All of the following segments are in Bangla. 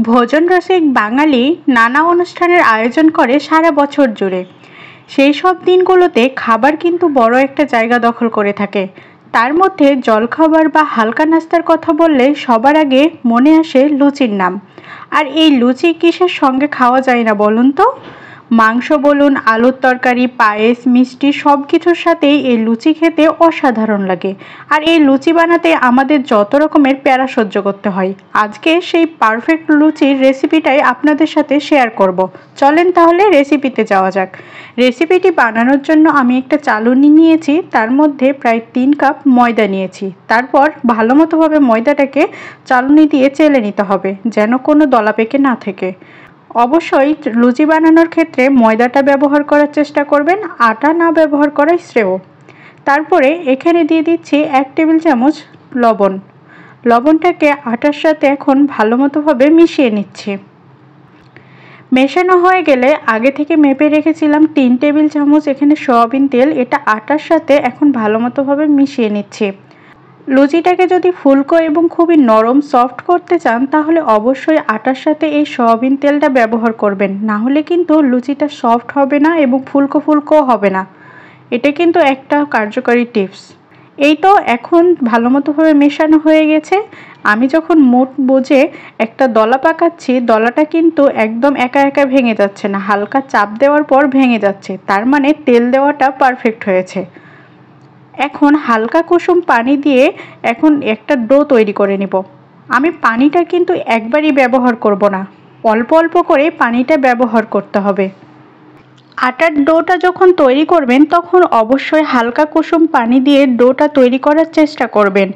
ভোজন রসিক বাঙালি নানা অনুষ্ঠানের আয়োজন করে সারা বছর জুড়ে। সেই সব দিনগুলোতে খাবার কিন্তু বড় একটা জায়গা দখল করে থাকে। তার মধ্যে জলখাবার বা হালকা নাস্তার কথা বললে সবার আগে মনে আসে লুচির নাম। আর এই লুচি কিসের সঙ্গে খাওয়া যায় না বলুন তো? মাংস বলুন, আলুর তরকারি, পায়েস, মিষ্টি সব কিছুর সাথেই এই লুচি খেতে অসাধারণ লাগে। আর এই লুচি বানাতে আমাদের যত রকমের প্যারা সহ্য করতে হয়। আজকে সেই পারফেক্ট লুচির রেসিপিটাই আপনাদের সাথে শেয়ার করব। চলেন তাহলে রেসিপিতে যাওয়া যাক। রেসিপিটি বানানোর জন্য আমি একটা চালুনি নিয়েছি, তার মধ্যে প্রায় 3 কাপ ময়দা নিয়েছি। তারপর ভালো মতোভাবে ময়দাটাকে চালুনি দিয়ে চেলে নিতে হবে, যেন কোনো দলা পেকে না থাকে। অবশ্যই লুচি বানানোর ক্ষেত্রে ময়দাটা ব্যবহার করার চেষ্টা করবেন, আটা না ব্যবহার করাই শ্রেয়। তারপরে এখানে দিয়ে দিচ্ছি 1 টেবিল চামচ লবণ। লবণটাকে আটার সাথে এখন ভালো মতোভাবে মিশিয়ে নিচ্ছি। মেশানো হয়ে গেলে আগে থেকে মেপে রেখেছিলাম 3 টেবিল চামচ এখানে সয়াবিন তেল, এটা আটার সাথে এখন ভালো মতোভাবে মিশিয়ে নিচ্ছি। লুচিটাকে যদি ফুলকো এবং খুবই নরম সফট করতে চান তাহলে অবশ্যই আটার সাথে এই সয়াবিন তেলটা ব্যবহার করবেন, না হলে কিন্তু লুচিটা সফট হবে না এবং ফুলকো ফুলকোও হবে না। এটা কিন্তু একটা কার্যকরী টিপস। এই তো এখন ভালো মতোভাবে মেশানো হয়ে গেছে। আমি যখন মুঠ বুঝে একটা দলা পাকাচ্ছি, দলাটা কিন্তু একদম একা একা ভেঙে যাচ্ছে না, হালকা চাপ দেওয়ার পর ভেঙে যাচ্ছে, তার মানে তেল দেওয়াটা পারফেক্ট হয়েছে। এখন হালকা কুসুম পানি দিয়ে এখন একটা ডো তৈরি করে নিব। আমি পানিটা কিন্তু একবারই ব্যবহার করব না, অল্প অল্প করে পানিটা ব্যবহার করতে হবে। আটার ডোটা যখন তৈরি করবেন তখন অবশ্যই হালকা কুসুম পানি দিয়ে ডোটা তৈরি করার চেষ্টা করবেন,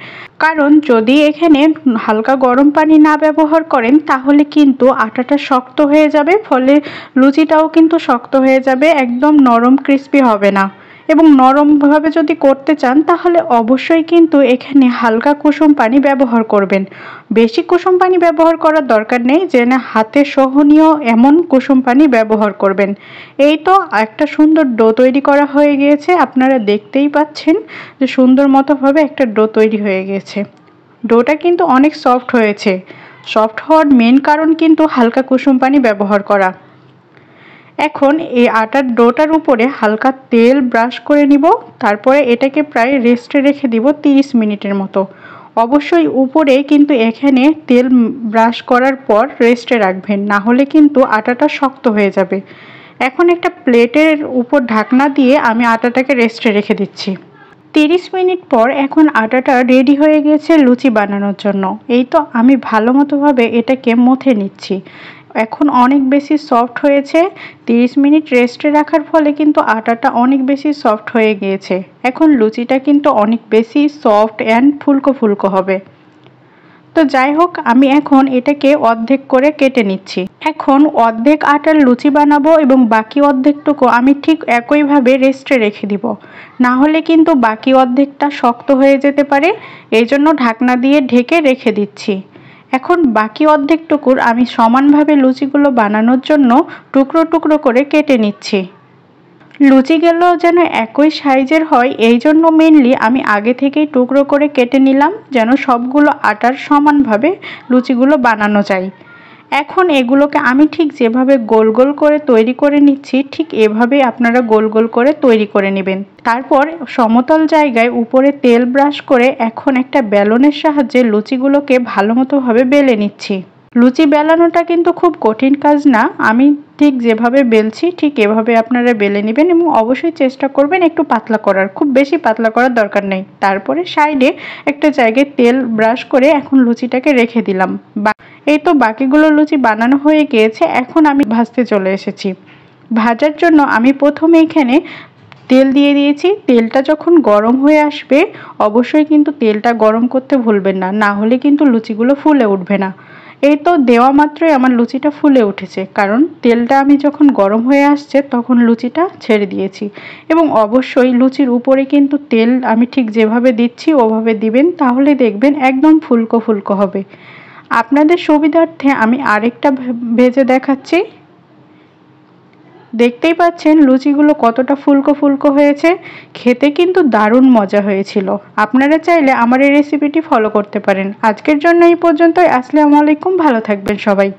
কারণ যদি এখানে হালকা গরম পানি না ব্যবহার করেন তাহলে কিন্তু আটাটা শক্ত হয়ে যাবে, ফলে লুচিটাও কিন্তু শক্ত হয়ে যাবে, একদম নরম ক্রিস্পি হবে না। এবং নরমভাবে যদি করতে চান তাহলে অবশ্যই কিন্তু এখানে হালকা কুসুম পানি ব্যবহার করবেন। বেশি কুসুম পানি ব্যবহার করার দরকার নেই, যেন হাতে সহনীয় এমন কুসুম পানি ব্যবহার করবেন। এই তো একটা সুন্দর ডো তৈরি করা হয়ে গিয়েছে, আপনারা দেখতেই পাচ্ছেন যে সুন্দর মতোভাবে একটা ডো তৈরি হয়ে গেছে। ডোটা কিন্তু অনেক সফট হয়েছে। সফট হওয়ার মেন কারণ কিন্তু হালকা কুসুম পানি ব্যবহার করা। এখন এই আটার ডোটার উপরে হালকা তেল ব্রাশ করে নিব, তারপরে এটাকে প্রায় রেস্টে রেখে দিব 30 মিনিটের মতো। অবশ্যই উপরে কিন্তু এখানে তেল ব্রাশ করার পর রেস্টে রাখবেন, না হলে কিন্তু আটাটা শক্ত হয়ে যাবে। এখন একটা প্লেটের উপর ঢাকনা দিয়ে আমি আটাটাকে রেস্টে রেখে দিচ্ছি। 30 মিনিট পর এখন আটাটা রেডি হয়ে গেছে লুচি বানানোর জন্য। এই তো আমি ভালো মতোভাবে এটাকে মথে নিচ্ছি। এখন অনেক বেশি সফট হয়েছে। 30 মিনিট রেস্টে রাখার ফলে কিন্তু আটাটা অনেক বেশি সফট হয়ে গিয়েছে। এখন লুচিটা কিন্তু অনেক বেশি সফট অ্যান্ড ফুলকো ফুলকো হবে। তো যাই হোক, আমি এখন এটাকে অর্ধেক করে কেটে নিচ্ছি। এখন অর্ধেক আটার লুচি বানাবো এবং বাকি অর্ধেকটুকু আমি ঠিক একইভাবে রেস্টে রেখে দিব, না হলে কিন্তু বাকি অর্ধেকটা শক্ত হয়ে যেতে পারে। এই জন্য ঢাকনা দিয়ে ঢেকে রেখে দিচ্ছি। এখন বাকি অর্ধেকটুকুর আমি সমানভাবে লুচিগুলো বানানোর জন্য টুকরো টুকরো করে কেটে নিচ্ছি। লুচিগুলো যেন একই সাইজের হয় এই জন্য মেনলি আমি আগে থেকেই টুকরো করে কেটে নিলাম, যেন সবগুলো আটার সমানভাবে লুচিগুলো বানানো যায়। এখন এগুলোকে আমি ঠিক যেভাবে গোল গোল করে তৈরি করে নিচ্ছি, ঠিক এভাবে আপনারা গোল গোল করে তৈরি করে নেবেন। তারপর সমতল জায়গায় উপরে তেল ব্রাশ করে এখন একটা বেলনের সাহায্যে লুচিগুলোকে ভালো মতোভাবে বেলে নিচ্ছি। লুচি বেলানোটা কিন্তু খুব কঠিন কাজ না, আমি ঠিক যেভাবে বেলছি ঠিক এভাবে আপনারা বেলে নেবেন এবং অবশ্যই চেষ্টা করবেন একটু পাতলা করার, খুব বেশি পাতলা করার দরকার নেই। তারপরে সাইডে একটা জায়গায় তেল ব্রাশ করে এখন লুচিটাকে রেখে দিলাম। এই তো বাকিগুলো লুচি বানানো হয়ে গিয়েছে। এখন আমি ভাজতে চলে এসেছি। ভাজার জন্য আমি প্রথমে এখানে তেল দিয়ে দিয়েছি। তেলটা যখন গরম হয়ে আসবে অবশ্যই কিন্তু তেলটা গরম করতে ভুলবেন না, না হলে কিন্তু লুচিগুলো ফুলে উঠবে না। এই তো দেওয়া মাত্রই আমার লুচিটা ফুলে উঠেছে, কারণ তেলটা আমি যখন গরম হয়ে আসছে তখন লুচিটা ছেড়ে দিয়েছি। এবং অবশ্যই লুচির উপরে কিন্তু তেল আমি ঠিক যেভাবে দিচ্ছি ওভাবে দিবেন, তাহলে দেখবেন একদম ফুলকো ফুলকো হবে। আপনাদের সুবিধার্থে আমি আরেকটা ভেজে দেখাচ্ছি। দেখতেই পাচ্ছেন লুচিগুলো কতটা ফুলকো ফুলকো হয়েছে, খেতে কিন্তু দারুণ মজা হয়েছিল। আপনারা চাইলে আমার এই রেসিপিটি ফলো করতে পারেন। আজকের জন্য এই পর্যন্তই। আসসালামু আলাইকুম, ভালো থাকবেন সবাই।